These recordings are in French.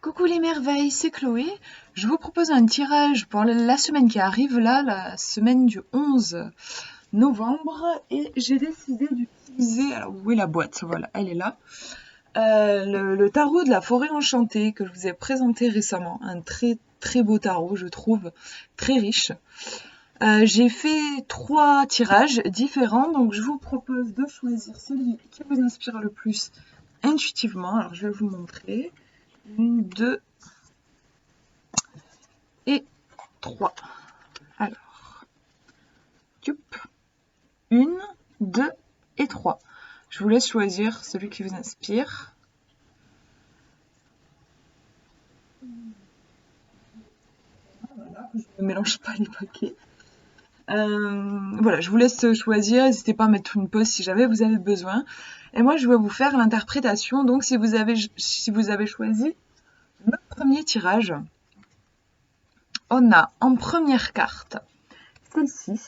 Coucou les merveilles, c'est Chloé. Je vous propose un tirage pour la semaine qui arrive là, la semaine du 11 novembre. Et j'ai décidé d'utiliser, alors où est la boîte? Voilà, elle est là. Le tarot de la forêt enchantée que je vous ai présenté récemment. Un très très beau tarot, je trouve, très riche. J'ai fait 3 tirages différents, donc je vous propose de choisir celui qui vous inspire le plus intuitivement. Alors je vais vous montrer. 1, 2 et 3. Alors, tup, 1, 2 et 3. Je vous laisse choisir celui qui vous inspire. Voilà, je ne mélange pas les paquets. Voilà, je vous laisse choisir. N'hésitez pas à mettre une pause si jamais vous avez besoin. Et moi, je vais vous faire l'interprétation. Donc, si vous avez choisi le premier tirage, on a en première carte celle-ci.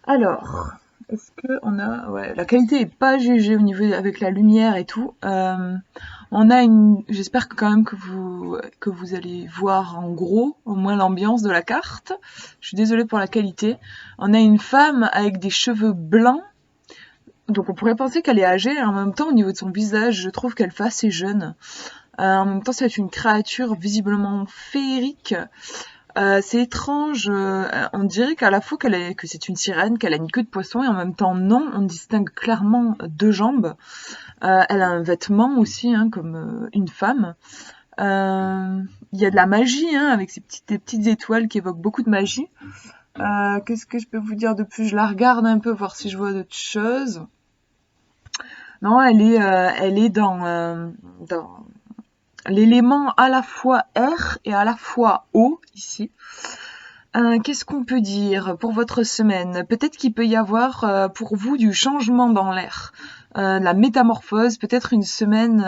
Alors, est-ce que on a... Ouais, la qualité est pas GG au niveau avec la lumière et tout. On a une... J'espère quand même que vous allez voir en gros, au moins l'ambiance de la carte. Je suis désolée pour la qualité. On a une femme avec des cheveux blancs. Donc on pourrait penser qu'elle est âgée, et en même temps au niveau de son visage, je trouve qu'elle fait assez jeune. En même temps, c'est une créature visiblement féerique. C'est étrange, on dirait qu'à la fois que c'est une sirène, qu'elle a une queue de poisson et en même temps non, on distingue clairement 2 jambes. Elle a un vêtement aussi, hein, comme une femme. Il y a de la magie, hein, avec des petites étoiles qui évoquent beaucoup de magie. Qu'est-ce que je peux vous dire de plus? Je la regarde un peu, voir si je vois d'autres choses. Non, elle est dans l'élément à la fois air et à la fois eau, ici. Qu'est-ce qu'on peut dire pour votre semaine? Peut-être qu'il peut y avoir pour vous du changement dans l'air, de la métamorphose, peut-être une semaine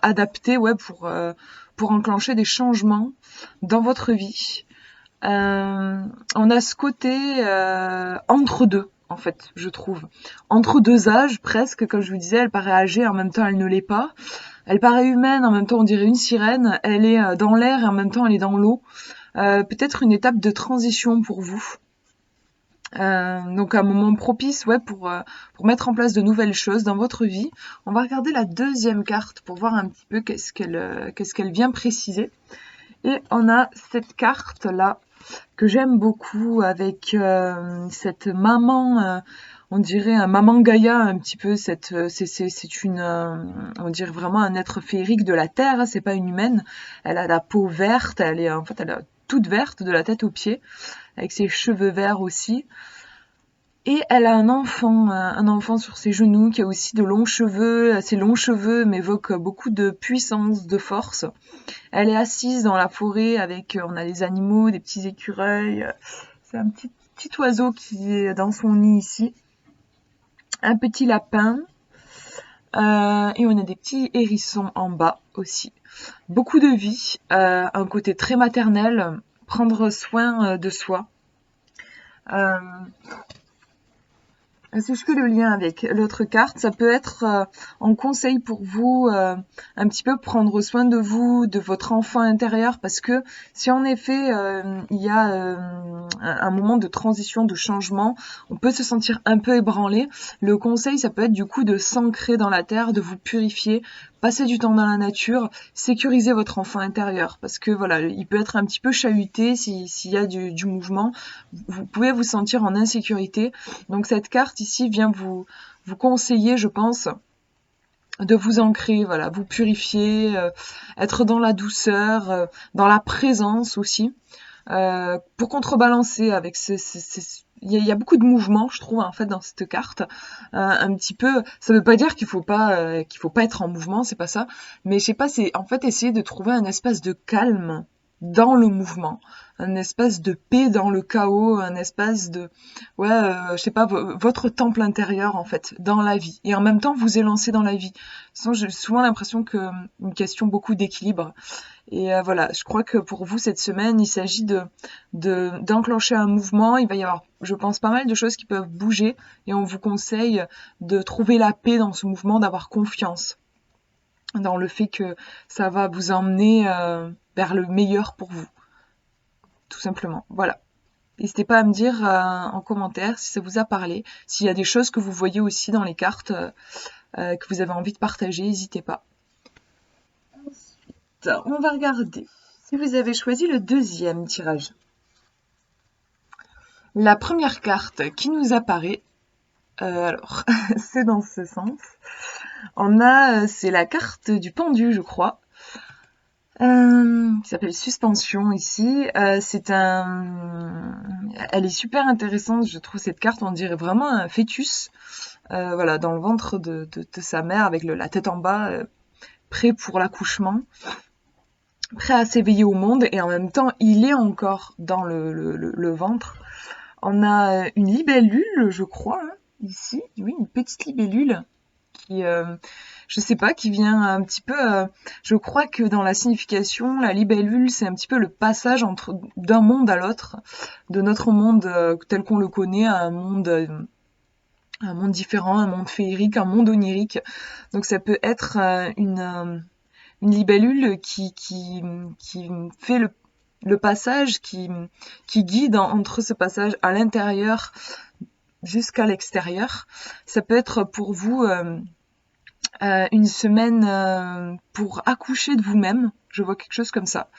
adaptée, ouais, pour enclencher des changements dans votre vie. On a ce côté entre deux, en fait, je trouve. Entre deux âges, presque, comme je vous disais, elle paraît âgée, en même temps elle ne l'est pas. Elle paraît humaine, en même temps on dirait une sirène. Elle est dans l'air et en même temps elle est dans l'eau. Peut-être une étape de transition pour vous. Donc un moment propice, ouais, pour mettre en place de nouvelles choses dans votre vie. On va regarder la deuxième carte pour voir un petit peu qu'est-ce qu'elle vient préciser. Et on a cette carte là que j'aime beaucoup avec cette maman, on dirait un maman Gaïa un petit peu. C'est une, on dirait vraiment un être féerique de la terre. Hein, c'est pas une humaine. Elle a la peau verte. Elle a toute verte de la tête aux pieds, avec ses cheveux verts aussi. Et elle a un enfant sur ses genoux qui a aussi de longs cheveux. Ses longs cheveux m'évoquent beaucoup de puissance, de force. Elle est assise dans la forêt avec, on a les animaux, des petits écureuils. C'est un petit oiseau qui est dans son nid ici. Un petit lapin. Et on a des petits hérissons en bas aussi. Beaucoup de vie, un côté très maternel, prendre soin de soi. Si je fais le lien avec l'autre carte, ça peut être en conseil pour vous, un petit peu prendre soin de vous, de votre enfant intérieur, parce que si en effet il y a un moment de transition, de changement, on peut se sentir un peu ébranlé. Le conseil, ça peut être du coup de s'ancrer dans la terre, de vous purifier, passer du temps dans la nature, sécuriser votre enfant intérieur, parce que voilà, il peut être un petit peu chahuté s'il y a du mouvement. Vous pouvez vous sentir en insécurité. Donc cette carte ici vient vous conseiller, je pense, de vous ancrer, voilà, vous purifier, être dans la douceur, dans la présence aussi, pour contrebalancer avec il y a beaucoup de mouvements, je trouve, en fait, dans cette carte. Un petit peu, ça veut pas dire qu'il faut pas être en mouvement, c'est pas ça. Mais je sais pas, c'est en fait essayer de trouver un espace de calme dans le mouvement, un espace de paix dans le chaos, un espace de, ouais, je sais pas, votre temple intérieur en fait, dans la vie. Et en même temps, vous élancer dans la vie. Sinon, j'ai souvent l'impression que une question beaucoup d'équilibre. Et voilà, je crois que pour vous cette semaine, il s'agit d'enclencher un mouvement. Il va y avoir, je pense, pas mal de choses qui peuvent bouger, et on vous conseille de trouver la paix dans ce mouvement, d'avoir confiance. dans le fait que ça va vous emmener vers le meilleur pour vous, tout simplement. Voilà. N'hésitez pas à me dire en commentaire si ça vous a parlé, s'il y a des choses que vous voyez aussi dans les cartes que vous avez envie de partager, n'hésitez pas. Ensuite, on va regarder si vous avez choisi le deuxième tirage. La première carte qui nous apparaît, alors c'est dans ce sens. C'est la carte du pendu, je crois, qui s'appelle Suspension ici. Elle est super intéressante, je trouve cette carte. On dirait vraiment un fœtus, voilà, dans le ventre de sa mère avec la tête en bas, prêt pour l'accouchement, prêt à s'éveiller au monde, et en même temps, il est encore dans le ventre. On a une libellule, je crois, hein, ici, oui, une petite libellule qui, je sais pas, qui vient un petit peu. Je crois que dans la signification, la libellule, c'est un petit peu le passage d'un monde à l'autre, de notre monde tel qu'on le connaît à un monde différent, un monde féerique, un monde onirique. Donc ça peut être une libellule qui fait le passage, qui guide entre ce passage à l'intérieur jusqu'à l'extérieur. Ça peut être pour vous une semaine pour accoucher de vous-même. Je vois quelque chose comme ça.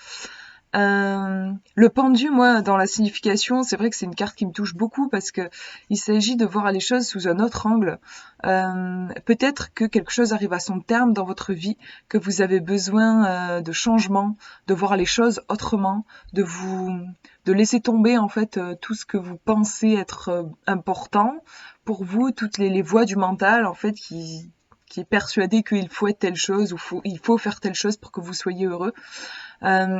Le pendu, moi, dans la signification, c'est vrai que c'est une carte qui me touche beaucoup parce que il s'agit de voir les choses sous un autre angle. Peut-être que quelque chose arrive à son terme dans votre vie, que vous avez besoin de changement, de voir les choses autrement, de laisser tomber en fait tout ce que vous pensez être important pour vous, toutes les voies du mental en fait qui est persuadé qu'il faut être telle chose ou il faut faire telle chose pour que vous soyez heureux.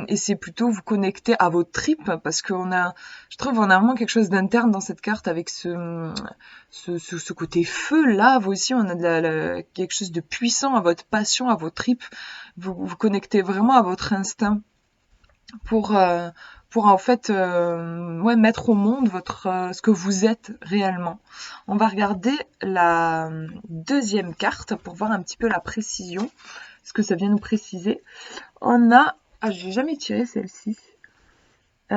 Et c'est plutôt vous connecter à vos tripes parce je trouve on a vraiment quelque chose d'interne dans cette carte avec ce côté feu, lave aussi. On a quelque chose de puissant à votre passion, à vos tripes. Vous connectez vraiment à votre instinct pour en fait ouais, mettre au monde ce que vous êtes réellement. On va regarder la deuxième carte pour voir un petit peu la précision, ce que ça vient nous préciser. On a j'ai jamais tiré celle-ci. C'est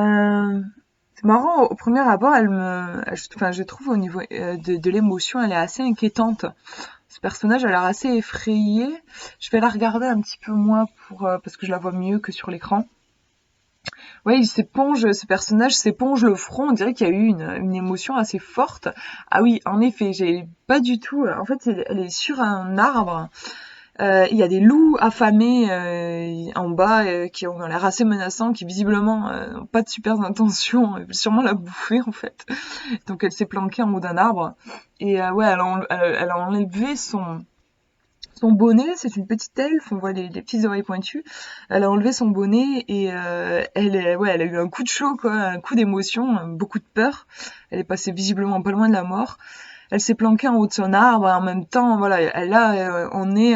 marrant, au premier abord, je trouve au niveau de l'émotion, elle est assez inquiétante. Ce personnage a l'air assez effrayé. Je vais la regarder un petit peu moins parce que je la vois mieux que sur l'écran. Ouais, ce personnage s'éponge le front. On dirait qu'il y a eu une émotion assez forte. Ah oui, en effet, j'ai pas du tout. En fait, elle est sur un arbre. Il y a des loups affamés en bas qui ont l'air assez menaçants, qui visiblement n'ont pas de super intentions, ils veulent sûrement la bouffer en fait. Donc elle s'est planquée en haut d'un arbre. Et ouais, elle a enlevé son bonnet, c'est une petite elfe, on voit les petites oreilles pointues. Elle a enlevé son bonnet et elle a eu un coup de chaud, quoi, un coup d'émotion, beaucoup de peur. Elle est passée visiblement pas loin de la mort. Elle s'est planquée en haut de son arbre, et en même temps, voilà, on est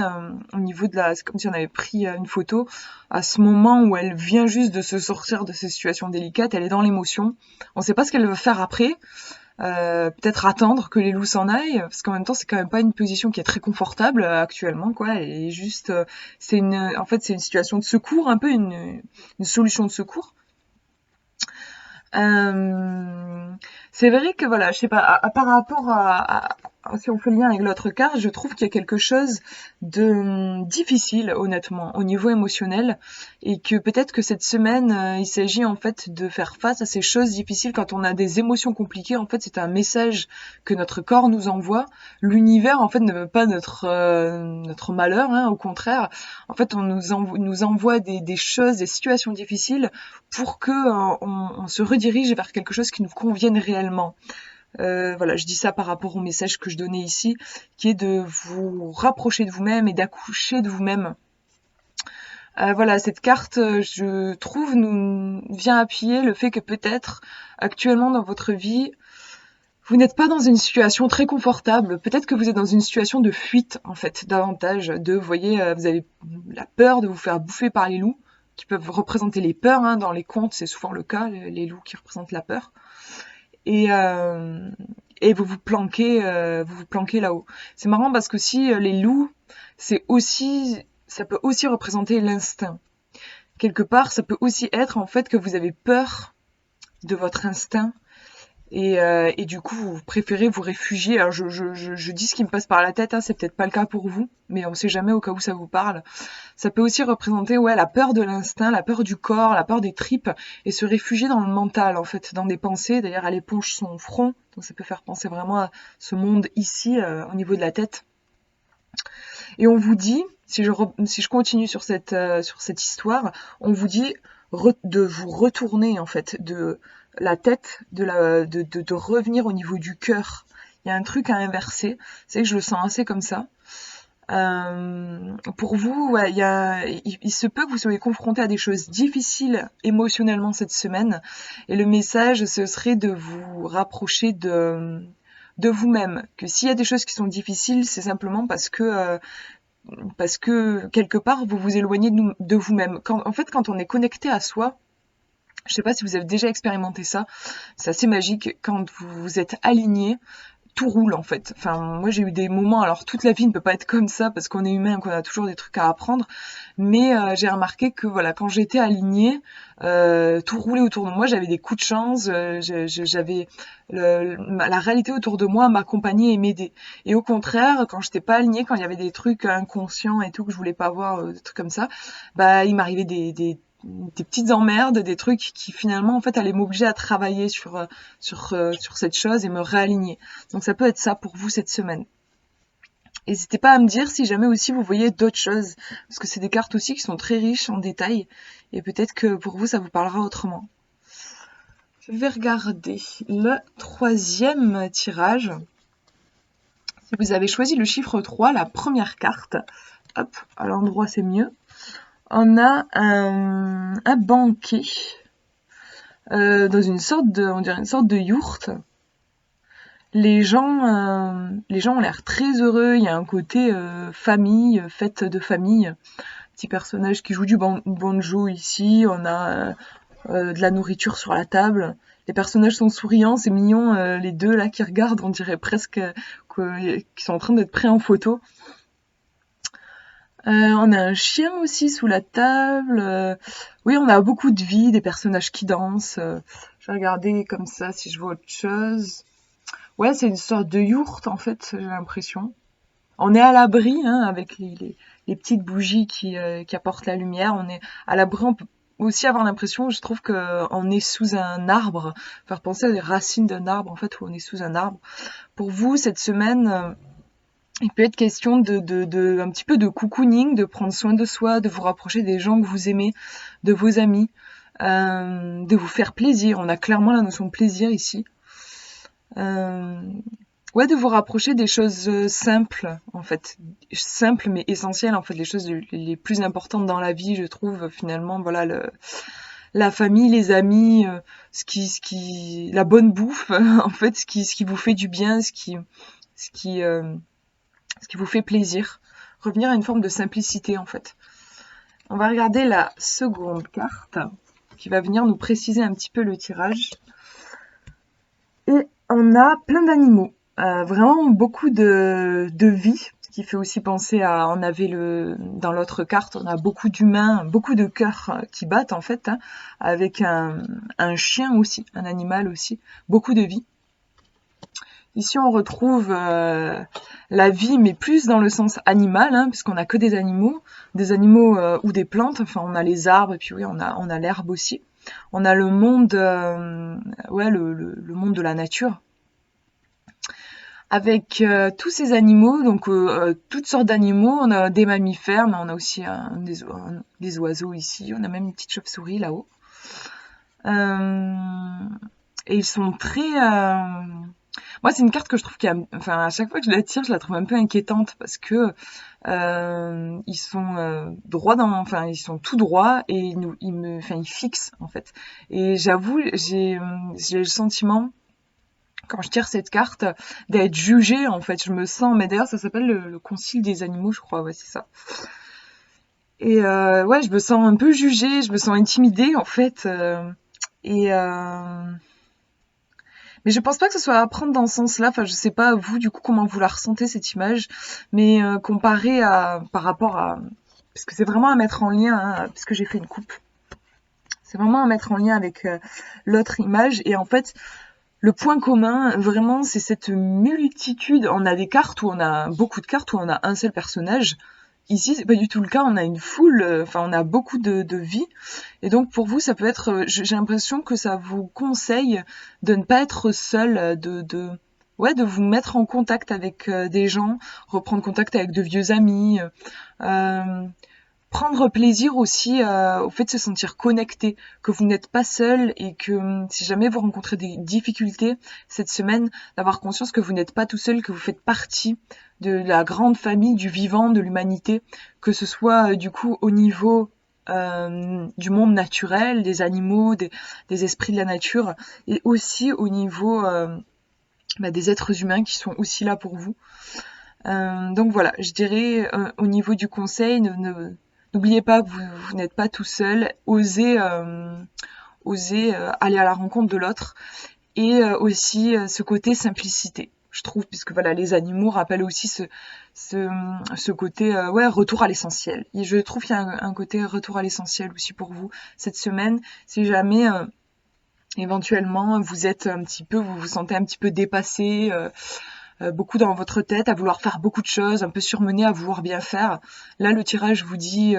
au niveau c'est comme si on avait pris une photo à ce moment où elle vient juste de se sortir de ces situations délicates. Elle est dans l'émotion. On sait pas ce qu'elle va faire après. Peut-être attendre que les loups s'en aillent, parce qu'en même temps c'est quand même pas une position qui est très confortable actuellement, quoi. Et juste, en fait c'est une situation de secours, un peu une solution de secours. C'est vrai que voilà, je sais pas, par rapport si on fait le lien avec l'autre carte, je trouve qu'il y a quelque chose de difficile, honnêtement, au niveau émotionnel, et que peut-être que cette semaine, il s'agit en fait de faire face à ces choses difficiles quand on a des émotions compliquées. En fait, c'est un message que notre corps nous envoie. L'univers, en fait, ne veut pas notre malheur, hein, au contraire. En fait, on nous envoie des choses, des situations difficiles pour que on se redirige vers quelque chose qui nous convienne réellement. Voilà, je dis ça par rapport au message que je donnais ici, qui est de vous rapprocher de vous-même et d'accoucher de vous-même. Voilà, cette carte, je trouve, nous vient appuyer le fait que peut-être, actuellement dans votre vie, vous n'êtes pas dans une situation très confortable. Peut-être que vous êtes dans une situation de fuite, en fait, davantage. Vous voyez, vous avez la peur de vous faire bouffer par les loups, qui peuvent représenter les peurs, hein. Dans les contes, c'est souvent le cas, les loups qui représentent la peur. Et vous vous planquez là-haut. C'est marrant parce que si les loups, c'est aussi ça peut aussi représenter l'instinct. Quelque part, ça peut aussi être en fait que vous avez peur de votre instinct et du coup vous préférez vous réfugier. Alors je dis ce qui me passe par la tête, hein, c'est peut-être pas le cas pour vous, mais on sait jamais au cas où ça vous parle. Ça peut aussi représenter la peur de l'instinct, la peur du corps, la peur des tripes, et se réfugier dans le mental en fait, dans des pensées. D'ailleurs elle éponge son front, donc ça peut faire penser vraiment à ce monde ici au niveau de la tête. Et on vous dit, si je continue sur cette histoire, on vous dit de vous retourner en fait, de la tête, de revenir au niveau du cœur. Il y a un truc à inverser, c'est que je le sens assez comme ça. Pour vous, il se peut que vous soyez confronté à des choses difficiles émotionnellement cette semaine, et le message, ce serait de vous rapprocher de vous-même. Que s'il y a des choses qui sont difficiles, c'est simplement parce que quelque part vous vous éloignez de vous-même. En fait, quand on est connecté à soi, je sais pas si vous avez déjà expérimenté ça, c'est assez magique. Quand vous êtes aligné, tout roule en fait. Enfin, moi j'ai eu des moments, alors toute la vie ne peut pas être comme ça parce qu'on est humain, qu'on a toujours des trucs à apprendre, mais j'ai remarqué que voilà, quand j'étais alignée, tout roulait autour de moi, j'avais des coups de chance, j'avais la réalité autour de moi m'accompagnait et m'aidait. Et au contraire, quand j'étais pas alignée, quand il y avait des trucs inconscients et tout que je voulais pas voir, des trucs comme ça, bah il m'arrivait des petites emmerdes, des trucs qui finalement en fait allaient m'obliger à travailler sur cette chose et me réaligner. Donc ça peut être ça pour vous cette semaine. N'hésitez pas à me dire si jamais aussi vous voyez d'autres choses, parce que c'est des cartes aussi qui sont très riches en détails, et peut-être que pour vous ça vous parlera autrement. Je vais regarder le 3e tirage. Si vous avez choisi le chiffre 3, la première carte, hop, à l'endroit c'est mieux. On a un banquet dans on dirait une sorte de yourte. Les gens ont l'air très heureux. Il y a un côté famille, fête de famille. Petit personnage qui joue du banjo ici. On a de la nourriture sur la table. Les personnages sont souriants, c'est mignon. Les deux là qui regardent, on dirait presque qu'ils sont en train d'être pris en photo. On a un chien aussi sous la table. Oui, on a beaucoup de vie, des personnages qui dansent. Je vais regarder comme ça si je vois autre chose. Ouais, c'est une sorte de yourte en fait, j'ai l'impression. On est à l'abri, hein, avec les petites bougies qui apportent la lumière. On est à l'abri, on peut aussi avoir l'impression, je trouve qu'on est sous un arbre, faire penser à des racines d'un arbre en fait, où on est sous un arbre. Pour vous, cette semaine, il peut être question de un petit peu de cocooning, de prendre soin de soi, de vous rapprocher des gens que vous aimez, de vos amis, de vous faire plaisir. On a clairement la notion de plaisir ici. Ouais, de vous rapprocher des choses simples, en fait. Simples mais essentielles, en fait, les choses les plus importantes dans la vie, je trouve, finalement, voilà, la famille, les amis, la bonne bouffe, en fait, ce qui vous fait du bien, ce qui vous fait plaisir. Revenir à une forme de simplicité, en fait. On va regarder la seconde carte, qui va venir nous préciser un petit peu le tirage. Et on a plein d'animaux. Vraiment beaucoup de vie, ce qui fait aussi penser à, dans l'autre carte, on a beaucoup d'humains, beaucoup de cœurs qui battent en fait, hein, avec un chien aussi, un animal aussi, beaucoup de vie. Ici on retrouve la vie, mais plus dans le sens animal, hein, puisqu'on a que des animaux ou des plantes, enfin on a les arbres, et puis oui, on a l'herbe aussi. On a le monde, le monde de la nature, avec tous ces animaux, donc toutes sortes d'animaux. On a des mammifères, mais on a aussi des oiseaux ici. On a même une petite chauve-souris là-haut. Et ils sont très... Moi, c'est une carte que je trouve enfin, à chaque fois que je la tire, je la trouve un peu inquiétante parce que ils sont enfin, ils sont tout droits et ils fixent en fait. Et j'avoue, j'ai le sentiment, quand je tire cette carte, d'être jugée en fait. Je me sens, mais d'ailleurs ça s'appelle le concile des animaux, je crois, ouais c'est ça. Et ouais, je me sens un peu jugée, je me sens intimidée en fait. Mais je pense pas que ce soit à prendre dans ce sens-là. Enfin, je sais pas vous du coup comment vous la ressentez cette image, mais par rapport à parce que c'est vraiment à mettre en lien, hein, puisque j'ai fait une coupe. C'est vraiment à mettre en lien avec l'autre image. Et en fait, le point commun, vraiment, c'est cette multitude. On a des cartes où on a beaucoup de cartes où on a un seul personnage. Ici, c'est pas du tout le cas. On a une foule, enfin, on a beaucoup de vie. Et donc, pour vous, ça peut être. J'ai l'impression que ça vous conseille de ne pas être seul, ouais, de vous mettre en contact avec des gens, reprendre contact avec de vieux amis. Euh, Prendre plaisir aussi au fait de se sentir connecté, que vous n'êtes pas seul et que si jamais vous rencontrez des difficultés cette semaine, d'avoir conscience que vous n'êtes pas tout seul, que vous faites partie de la grande famille du vivant, de l'humanité, que ce soit du coup au niveau du monde naturel, des animaux, des esprits de la nature, et aussi au niveau des êtres humains qui sont aussi là pour vous. Donc voilà, je dirais au niveau du conseil, n'oubliez pas que vous n'êtes pas tout seul. Osez aller à la rencontre de l'autre et aussi ce côté simplicité. Je trouve, puisque voilà, les animaux rappellent aussi ce côté ouais, retour à l'essentiel. Et je trouve qu'il y a un côté retour à l'essentiel aussi pour vous cette semaine. Si jamais éventuellement vous êtes vous vous sentez un petit peu dépassé, beaucoup dans votre tête, à vouloir faire beaucoup de choses, un peu surmené, à vouloir bien faire. Là, le tirage vous dit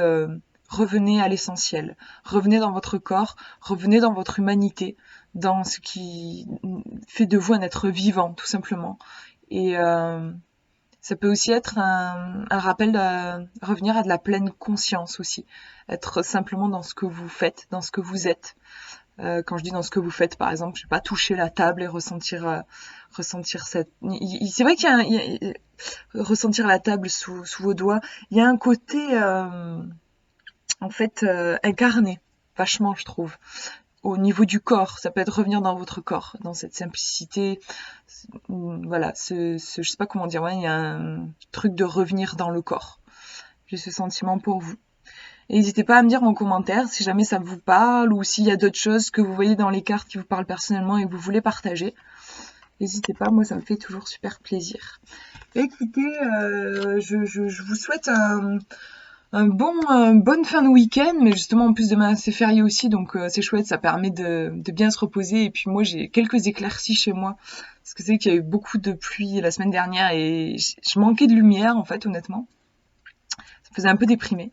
revenez à l'essentiel, revenez dans votre corps, revenez dans votre humanité, dans ce qui fait de vous un être vivant, tout simplement. Et ça peut aussi être un rappel de revenir à de la pleine conscience aussi, être simplement dans ce que vous faites, dans ce que vous êtes. Quand je dis dans ce que vous faites, par exemple, je vais pas toucher la table et ressentir cette. C'est vrai qu'il y a ressentir la table sous vos doigts. Il y a un côté en fait incarné, vachement, je trouve. Au niveau du corps, ça peut être revenir dans votre corps, dans cette simplicité. Voilà, je sais pas comment dire. Ouais, il y a un truc de revenir dans le corps. J'ai ce sentiment pour vous. Et n'hésitez pas à me dire en commentaire si jamais ça vous parle ou s'il y a d'autres choses que vous voyez dans les cartes qui vous parlent personnellement et que vous voulez partager. N'hésitez pas, moi ça me fait toujours super plaisir. Écoutez, je vous souhaite une bonne fin de week-end, mais justement en plus demain c'est férié aussi, donc c'est chouette, ça permet de bien se reposer. Et puis moi j'ai quelques éclaircies chez moi, parce que c'est qu'il y a eu beaucoup de pluie la semaine dernière et je manquais de lumière en fait, honnêtement. Ça me faisait un peu déprimer.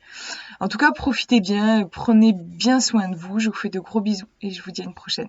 En tout cas, profitez bien, prenez bien soin de vous, je vous fais de gros bisous et je vous dis à une prochaine.